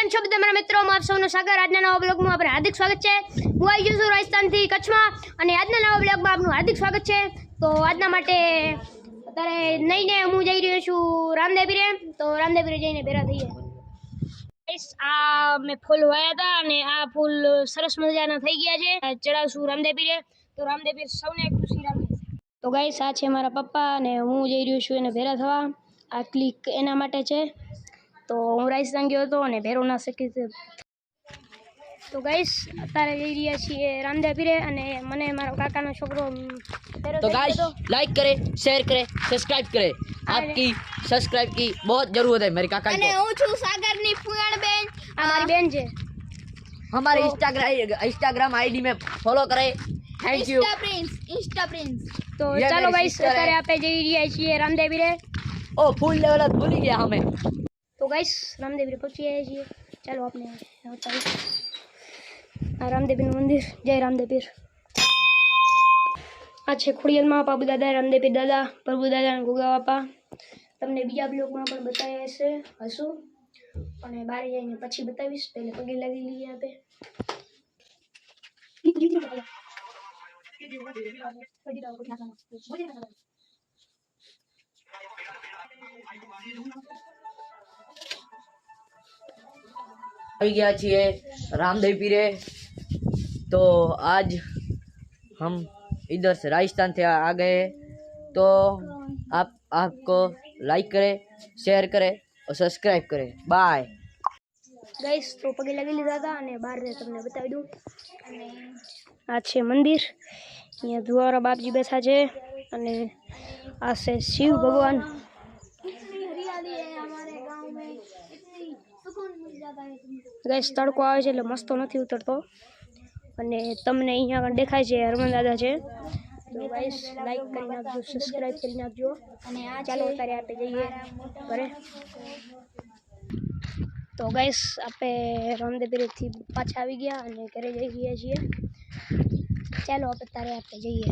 કેમ છો બધા મારા મિત્રો? આપ સૌનું સાગર આજના નવા બ્લોગમાં આપણે હાર્દિક સ્વાગત છે। હું આવી ગયો છું રાજસ્થાનથી કચ્છમાં અને આજના નવા બ્લોગમાં આપનું હાર્દિક સ્વાગત છે। તો આજના માટે અત્યારે નઈને હું જઈ રહ્યો છું રામદેવીરે। તો રામદેવીરે જઈને ભેરા થઈએ। ગાઈસ આ મેં ફૂલ વાયા હતા અને આ ફૂલ સરસ મજાના થઈ ગયા છે। ચડાવશું રામદેવીરે તો રામદેવીર સૌને ખુશી રાખે। તો ગાઈસ આ છે મારા પપ્પા અને હું જઈ રહ્યો છું એને ભેરા થવા। આ ક્લિક એના માટે છે। તો હું રાજસ્થાન ગયો હતો અને ભેરો ના શકી। તો ગાઈસ અત્યારે જઈ રહ્યા છીએ રામદેવીરે અને મને મારો કાકાનો છોકરો तो गाइस लाइक करे, शेयर करे, सब्सक्राइब करे। आपकी सब्सक्राइब की बहुत जरूरत है मेरे काका અને को। હું છું સાગરની ફુવાણ બેન। આ મારી બેન છે। हमारे इंस्टाग्राम आईडी में फॉलो करे। Thank you. Insta Prince. तो ये ચાલો मेरी ગાઈસ sister है। અત્યારે આપણે જઈ રહ્યા છીએ રામદેવીરે। ओ फुल लेवल भूल गया हमें। તો ગાઈસ રામદેવીરે પહોંચી ગયા છીએ। ચાલો આપણે આ રામદેવીનું મંદિર। જય રામદેવીર। આ છે ખોડિયારમાં બાપુ દાદા, રામદેવીર દાદા, પ્રભુ દાદા અને ગોગા બાપા। તમને બીજા બ્લોગમાં પણ બતાવ્યા હશું અને બહાર જઈને પછી બતાવીશ। પહેલે પગે લાગી લઈએ આપણે। આવી ગયા છીએ रामदेवीरे। तो आज हम इधर से राजस्थान से आ गए। तो आपको लाइक करे, शेयर करे और सब्सक्राइब करे। बाय ગાઈસ તો પગે લાગી લીધા હતા અને બહાર તમને બતાવી દઉં। અને આ છે મંદિર। અહીંયા ધુવારા બાપજી બેઠા છે અને આ છે શિવ ભગવાન। ગાઈસ તડકો આવે છે એટલે મસ્તો નથી ઉતરતો અને તમને અહીંયા આગળ દેખાય છે હરમન દાદા છે। તો ગાઈસ લાઈક કરી નાખજો, સબસ્ક્રાઇબ કરી નાખજો અને ચાલો અત્યારે આપણે જઈએ ઘરે। તો ગાઈસ આપણે રામદેવીરેથી પાછા આવી ગયા અને ઘરે જઈ રહ્યા છીએ। ચાલો અત્યારે આપણે જઈએ।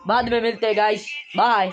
बाद में मिलते हैं गाइस। बाय।